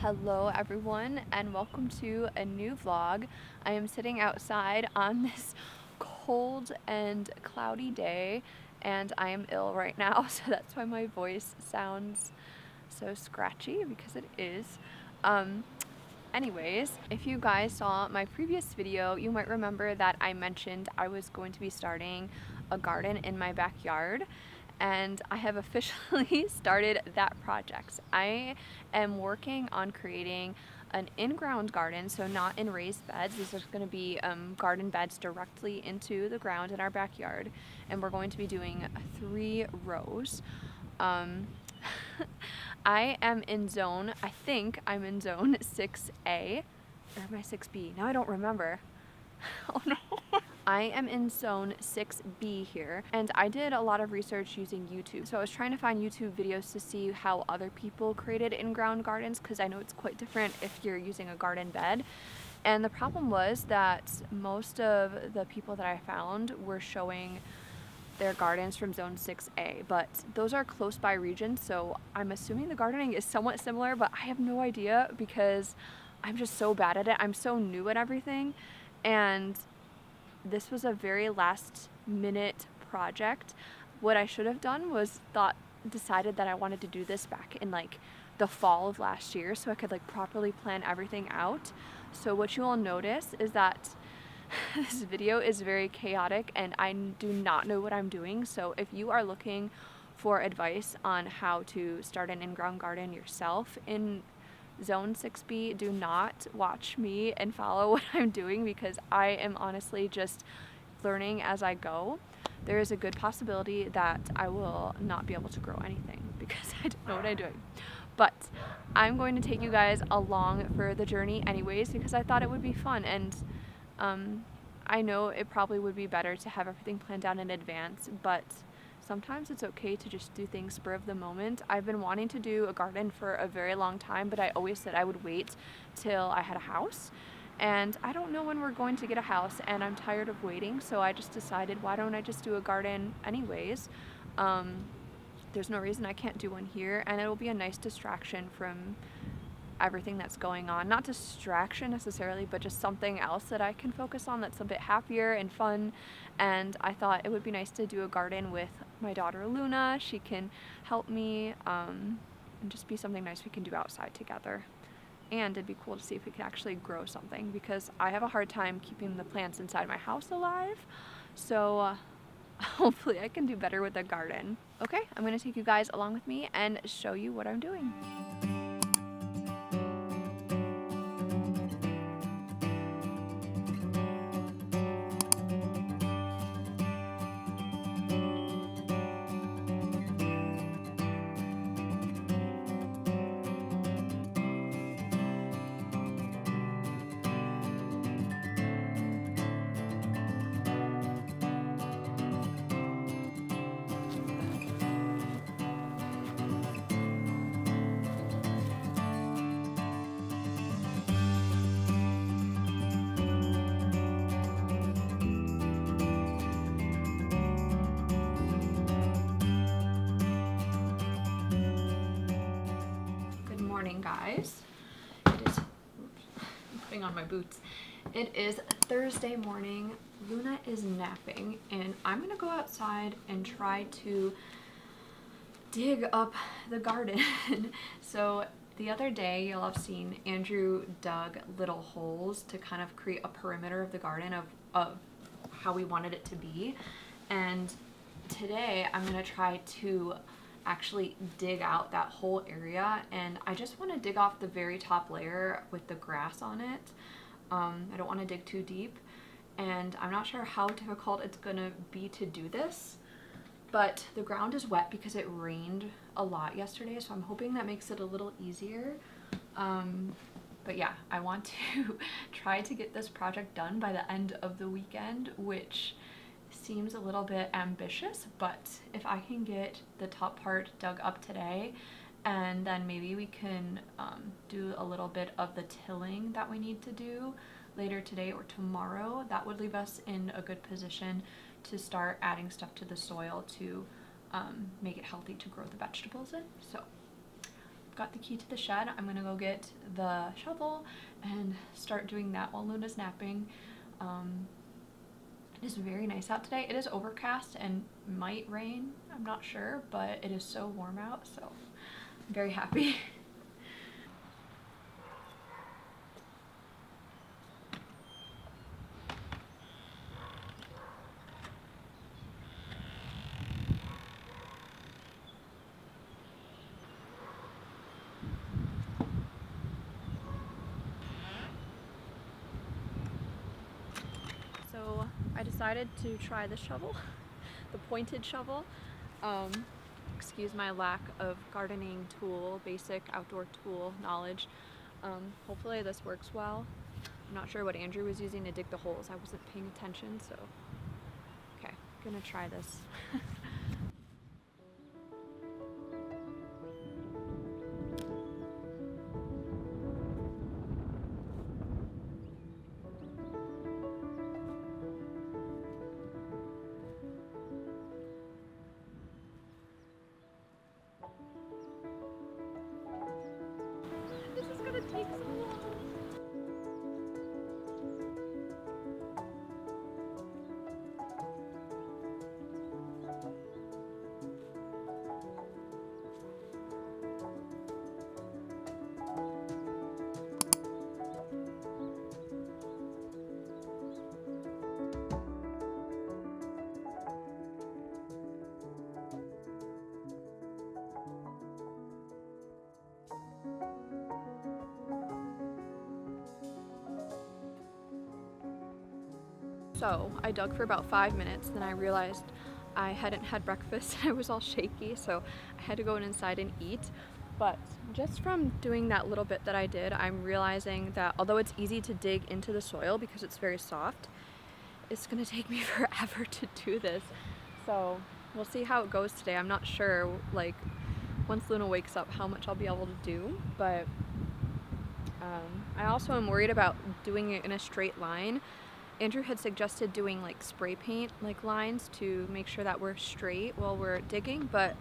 Hello everyone and welcome to a new vlog. I am sitting outside on this cold and cloudy day and I am ill right now, so that's why my voice sounds so scratchy, because it is. Anyways, if you guys saw my previous video, you might remember that I mentioned I was going to be starting a garden in my backyard, and I have officially started that project. I am working on creating an in-ground garden, so not in raised beds. These are going to be garden beds directly into the ground in our backyard, and we're going to be doing 3 rows. I think I'm in zone 6A, or am I 6B? Now I don't remember. Oh no. I am in zone 6B here, and I did a lot of research using YouTube. So I was trying to find YouTube videos to see how other people created in-ground gardens, because I know it's quite different if you're using a garden bed. And the problem was that most of the people that I found were showing their gardens from zone 6A, but those are close by regions, so I'm assuming the gardening is somewhat similar, but I have no idea because I'm just so bad at it. I'm so new at everything, and this was a very last minute project. What I should have done was decided that I wanted to do this back in like the fall of last year, so I could like properly plan everything out. So what you will notice is that this video is very chaotic and I do not know what I'm doing. So if you are looking for advice on how to start an in-ground garden yourself in zone 6B, do not watch me and follow what I'm doing, because I am honestly just learning as I go. There is a good possibility that I will not be able to grow anything because I don't know what I'm doing. But I'm going to take you guys along for the journey anyways, because I thought it would be fun, and I know it probably would be better to have everything planned out in advance, but sometimes it's okay to just do things spur of the moment. I've been wanting to do a garden for a very long time, but I always said I would wait till I had a house. And I don't know when we're going to get a house, and I'm tired of waiting, so I just decided, why don't I just do a garden anyways? There's no reason I can't do one here, and it'll be a nice distraction from everything that's going on. Not distraction necessarily, but just something else that I can focus on that's a bit happier and fun. And I thought it would be nice to do a garden with my daughter Luna. She can help me, and just be something nice we can do outside together. And it'd be cool to see if we can actually grow something, because I have a hard time keeping the plants inside my house alive. So hopefully I can do better with a garden. Okay, I'm gonna take you guys along with me and show you what I'm doing. Guys, it is, I'm putting on my boots. It is Thursday morning. Luna is napping, and I'm gonna go outside and try to dig up the garden. So the other day, you'll have seen Andrew dug little holes to kind of create a perimeter of the garden of how we wanted it to be, and today I'm gonna try to actually dig out that whole area, and I just want to dig off the very top layer with the grass on it. I don't want to dig too deep, and I'm not sure how difficult it's gonna be to do this, but the ground is wet because it rained a lot yesterday, so I'm hoping that makes it a little easier. But yeah, I want to try to get this project done by the end of the weekend, which seems a little bit ambitious, but if I can get the top part dug up today, and then maybe we can do a little bit of the tilling that we need to do later today or tomorrow, that would leave us in a good position to start adding stuff to the soil to make it healthy to grow the vegetables in. So got the key to the shed. I'm gonna go get the shovel and start doing that while Luna's napping. It is very nice out today. It is overcast and might rain, I'm not sure, but it is so warm out, so I'm very happy. So I decided to try the shovel, the pointed shovel. Excuse my lack of gardening tool, basic outdoor tool knowledge. Hopefully this works well. I'm not sure what Andrew was using to dig the holes. I wasn't paying attention, so okay, gonna try this. This is gonna take so long. So I dug for about 5 minutes, then I realized I hadn't had breakfast. I was all shaky, so I had to go inside and eat. But just from doing that little bit that I did, I'm realizing that although it's easy to dig into the soil because it's very soft, it's gonna take me forever to do this. So we'll see how it goes today. I'm not sure, like, once Luna wakes up, how much I'll be able to do, but I also am worried about doing it in a straight line. Andrew had suggested doing like spray paint like lines to make sure that we're straight while we're digging, but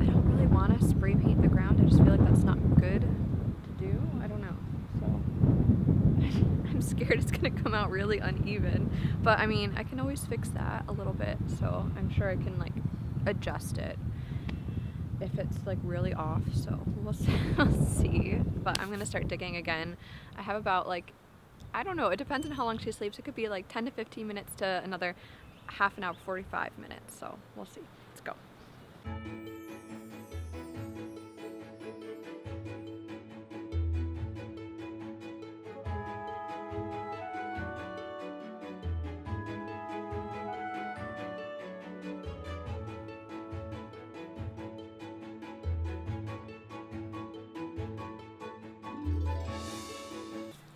I don't really want to spray paint the ground. I just feel like that's not good to do. I don't know. So I'm scared it's gonna come out really uneven. But I mean, I can always fix that a little bit, so I'm sure I can like adjust it if it's like really off. So we'll see. But I'm gonna start digging again. I have about like, I don't know, it depends on how long she sleeps. It could be like 10 to 15 minutes to another half an hour, 45 minutes. So we'll see. Let's go.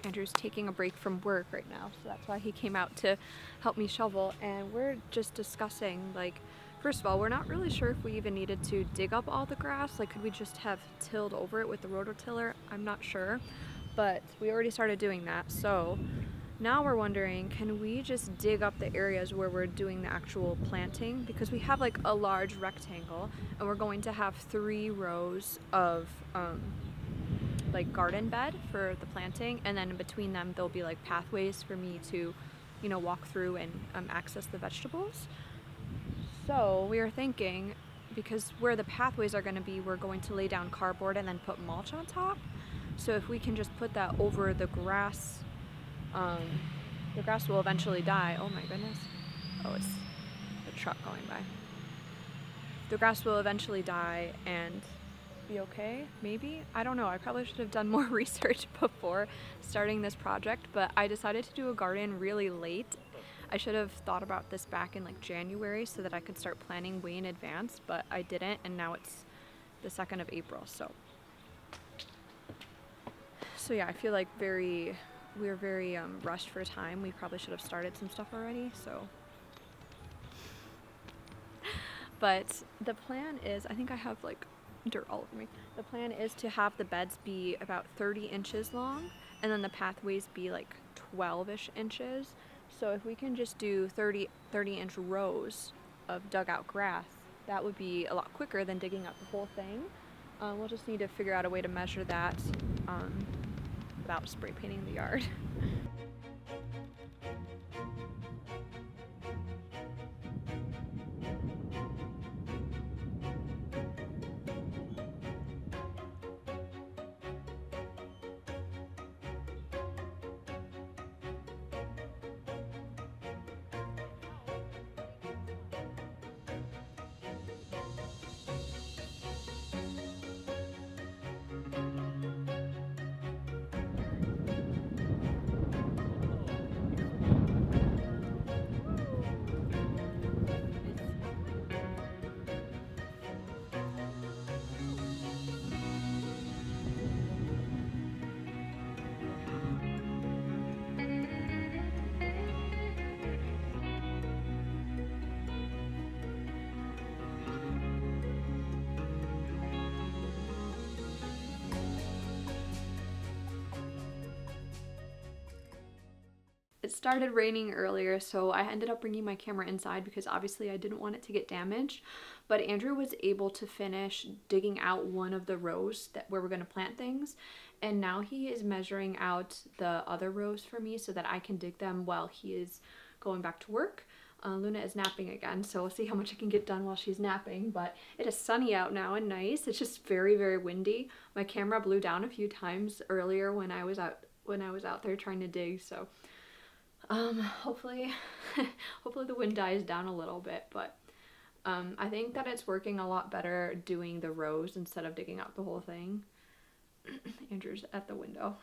Andrew's taking a break from work right now, so that's why he came out to help me shovel. And we're just discussing, like, first of all, we're not really sure if we even needed to dig up all the grass. Like, could we just have tilled over it with the rototiller? I'm not sure, but we already started doing that. So now we're wondering, can we just dig up the areas where we're doing the actual planting? Because we have like a large rectangle and we're going to have 3 rows of like garden bed for the planting, and then in between them there'll be like pathways for me to, you know, walk through and access the vegetables. So we are thinking, because where the pathways are going to be, we're going to lay down cardboard and then put mulch on top. So if we can just put that over the grass will eventually die. Oh my goodness. Oh, it's the truck going by. The grass will eventually die and be okay, maybe? I don't know. I probably should have done more research before starting this project, but I decided to do a garden really late. I should have thought about this back in like January so that I could start planning way in advance, but I didn't, and now it's the 2nd of April, so yeah, I feel like we're very rushed for time. We probably should have started some stuff already, so. But the plan is, I think I have like dirt all over me. The plan is to have the beds be about 30 inches long, and then the pathways be like 12-ish inches. So if we can just do 30-inch rows of dugout grass, that would be a lot quicker than digging up the whole thing. We'll just need to figure out a way to measure that without spray painting the yard. It started raining earlier, so I ended up bringing my camera inside because obviously I didn't want it to get damaged. But Andrew was able to finish digging out one of the rows where we're going to plant things. And now he is measuring out the other rows for me so that I can dig them while he is going back to work. Luna is napping again, so we'll see how much I can get done while she's napping. But it is sunny out now and nice. It's just very, very windy. My camera blew down a few times earlier when I was out there trying to dig, so hopefully the wind dies down a little bit, but I think that it's working a lot better doing the rows instead of digging out the whole thing. Andrew's at the window.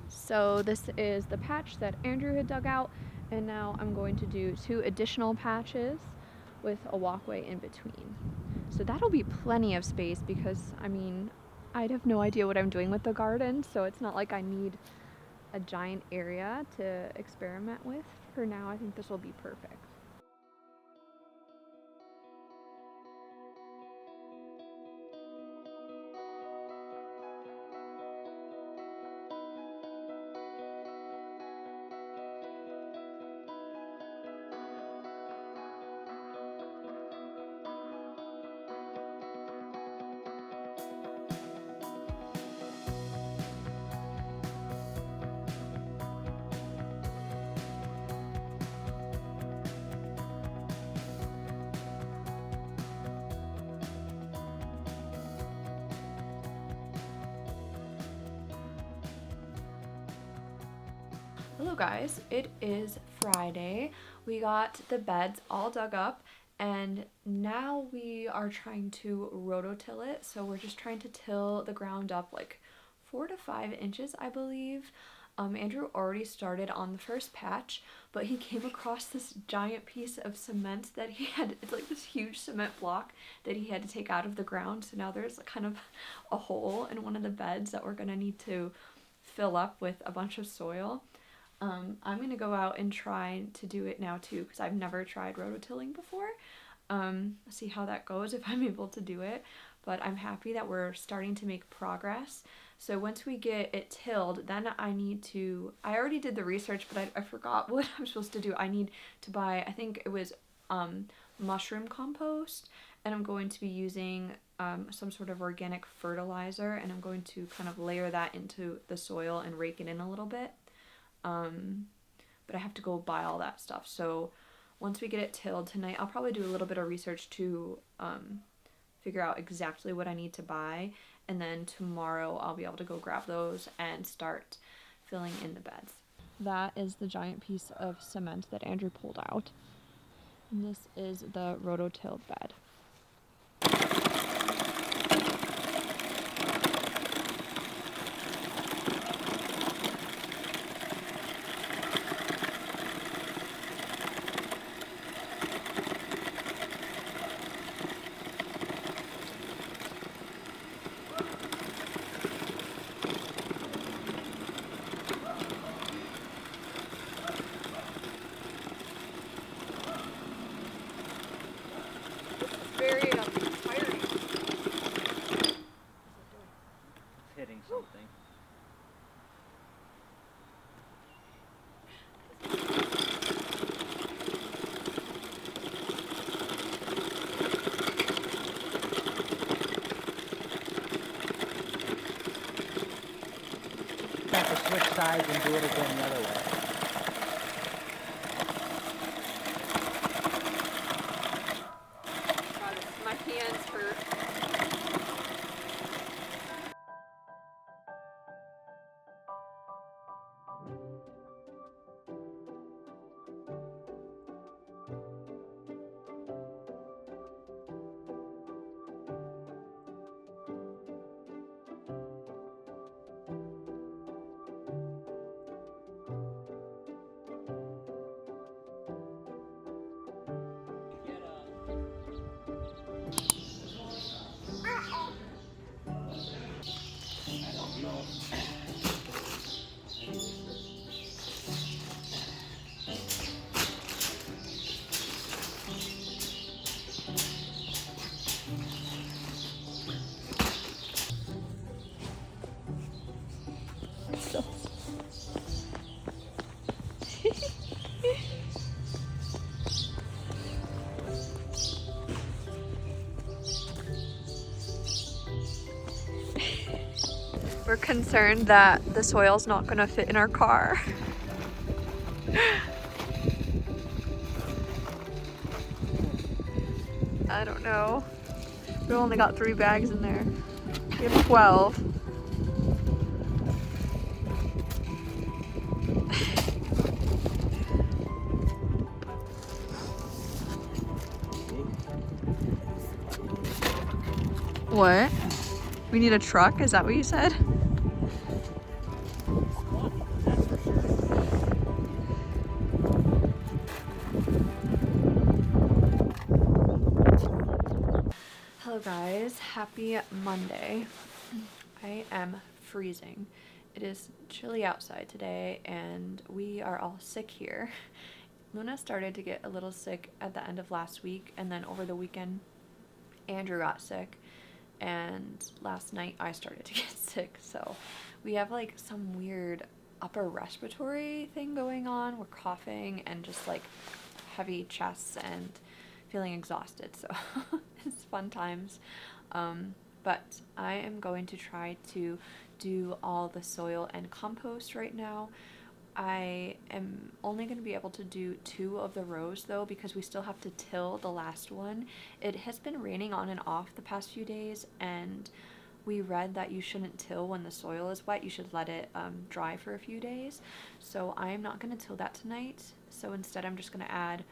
So this is the patch that Andrew had dug out, and now I'm going to do 2 additional patches with a walkway in between. So that'll be plenty of space because, I mean, I'd have no idea what I'm doing with the garden, so it's not like I need a giant area to experiment with. For now, I think this will be perfect. Hello guys, it is Friday. We got the beds all dug up and now we are trying to rototill it. So we're just trying to till the ground up like 4 to 5 inches, I believe. Andrew already started on the first patch, but he came across this giant piece of cement that it's like this huge cement block that he had to take out of the ground. So now there's kind of a hole in one of the beds that we're gonna need to fill up with a bunch of soil. I'm gonna go out and try to do it now too because I've never tried rototilling before. See how that goes if I'm able to do it, but I'm happy that we're starting to make progress. So once we get it tilled, then I already did the research, but I forgot what I'm supposed to do. I need to buy, I think it was mushroom compost, and I'm going to be using some sort of organic fertilizer, and I'm going to kind of layer that into the soil and rake it in a little bit. But I have to go buy all that stuff. So once we get it tilled tonight, I'll probably do a little bit of research to figure out exactly what I need to buy. And then tomorrow I'll be able to go grab those and start filling in the beds. That is the giant piece of cement that Andrew pulled out. And this is the rototilled bed. have to switch sides and do it again the other way. God, my hands hurt. We're concerned that the soil's not gonna fit in our car. I don't know. We only got 3 bags in there. We have 12. What? We need a truck? Is that what you said? Hello guys, happy Monday. I am freezing. It is chilly outside today and we are all sick here. Luna started to get a little sick at the end of last week, and then over the weekend Andrew got sick, and last night I started to get sick. So we have like some weird upper respiratory thing going on. We're coughing and just like heavy chests and feeling exhausted, so it's fun times. But I am going to try to do all the soil and compost right now. I am only going to be able to do 2 of the rows though, because we still have to till the last one. It has been raining on and off the past few days, and we read that you shouldn't till when the soil is wet. You should let it dry for a few days. So I'm not going to till that tonight. So instead I'm just going to add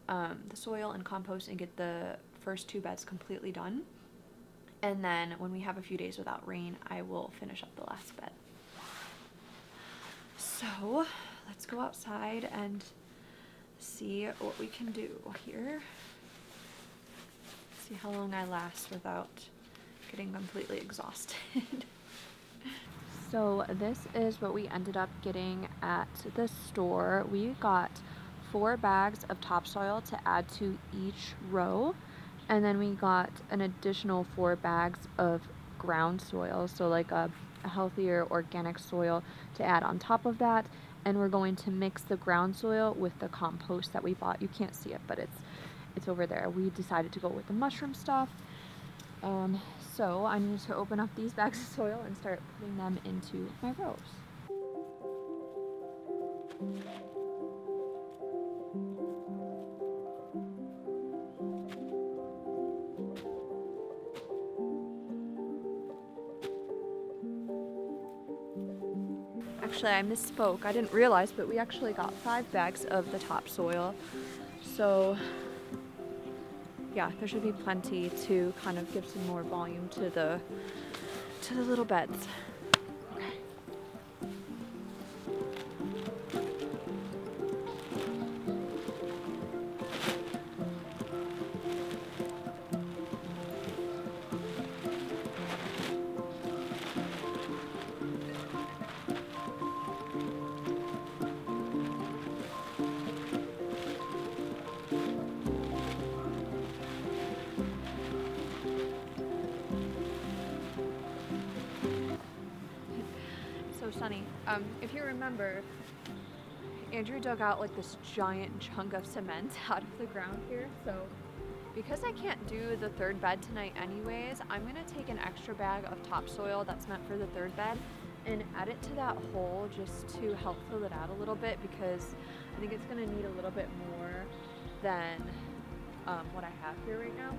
the soil and compost and get the first 2 beds completely done. And then when we have a few days without rain, I will finish up the last bed. So let's go outside and see what we can do here. See how long I last without getting completely exhausted. So this is what we ended up getting at the store. We got 4 bags of topsoil to add to each row, and then we got an additional 4 bags of ground soil, so like a healthier organic soil to add on top of that. And we're going to mix the ground soil with the compost that we bought. You can't see it, but it's over there. We decided to go with the mushroom stuff. So I need to open up these bags of soil and start putting them into my rows. Actually, I misspoke. I didn't realize, but we actually got 5 bags of the topsoil. So yeah, there should be plenty to kind of give some more volume to the little beds. Okay. Sunny. If you remember, Andrew dug out like this giant chunk of cement out of the ground here. So because I can't do the 3rd bed tonight anyways, I'm gonna take an extra bag of topsoil that's meant for the 3rd bed and add it to that hole just to help fill it out a little bit, because I think it's gonna need a little bit more than what I have here right now.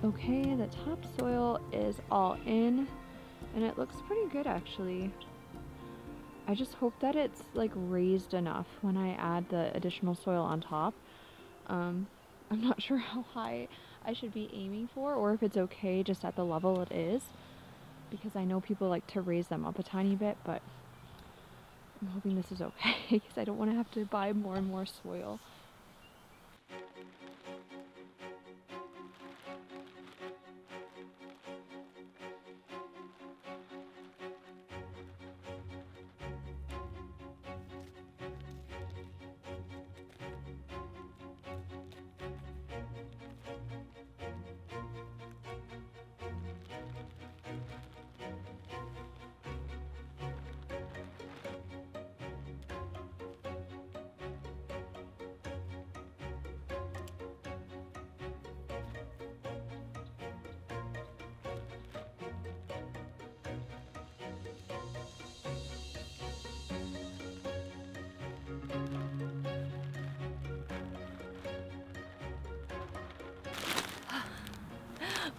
Okay, the topsoil is all in and it looks pretty good actually. I just hope that it's like raised enough when I add the additional soil on top. I'm not sure how high I should be aiming for, or if it's okay just at the level it is, because I know people like to raise them up a tiny bit, but I'm hoping this is okay because I don't want to have to buy more and more soil.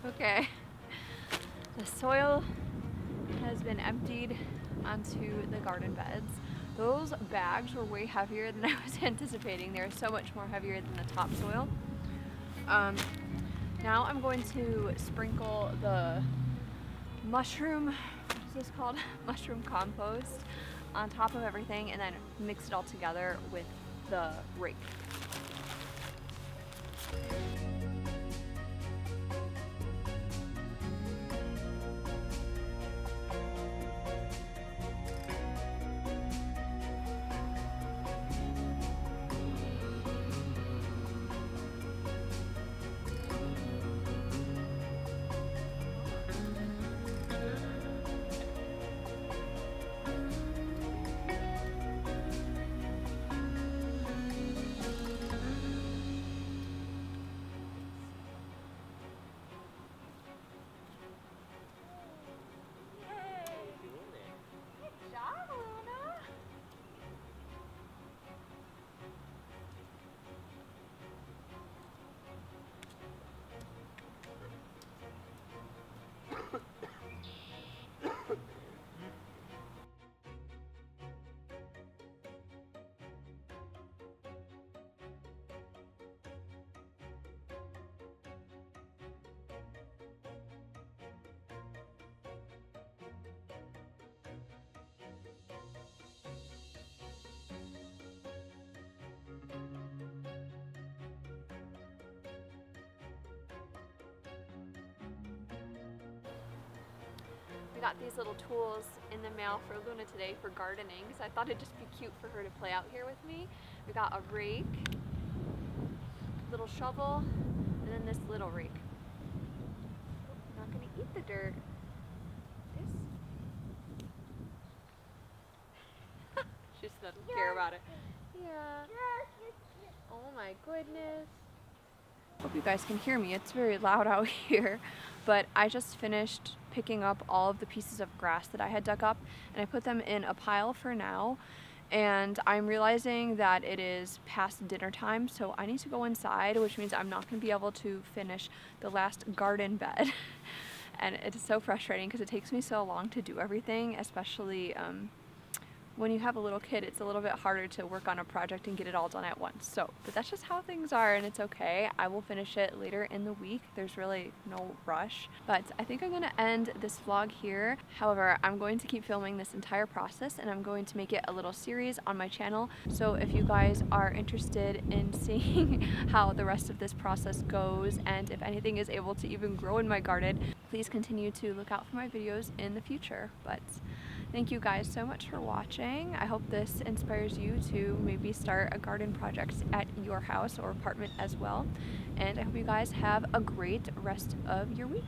Okay, the soil has been emptied onto the garden beds. Those bags were way heavier than I was anticipating. They're so much more heavier than the topsoil. Now I'm going to sprinkle the mushroom, what's this called? Mushroom compost on top of everything, and then mix it all together with the rake. We got these little tools in the mail for Luna today for gardening, so I thought it'd just be cute for her to play out here with me. We got a rake, little shovel, and then this little rake. I'm not gonna eat the dirt. This? She just doesn't care about it. Yeah. Oh my goodness. Hope you guys can hear me. It's very loud out here, but I just finished picking up all of the pieces of grass that I had dug up, and I put them in a pile for now, and I'm realizing that it is past dinner time, so I need to go inside, which means I'm not going to be able to finish the last garden bed. And it's so frustrating because it takes me so long to do everything, especially when you have a little kid. It's a little bit harder to work on a project and get it all done at once. So, but that's just how things are, and it's okay. I will finish it later in the week. There's really no rush. But I think I'm gonna end this vlog here. However, I'm going to keep filming this entire process, and I'm going to make it a little series on my channel. So if you guys are interested in seeing how the rest of this process goes, and if anything is able to even grow in my garden, please continue to look out for my videos in the future. But Thank you guys so much for watching. I hope this inspires you to maybe start a garden project at your house or apartment as well. And I hope you guys have a great rest of your week.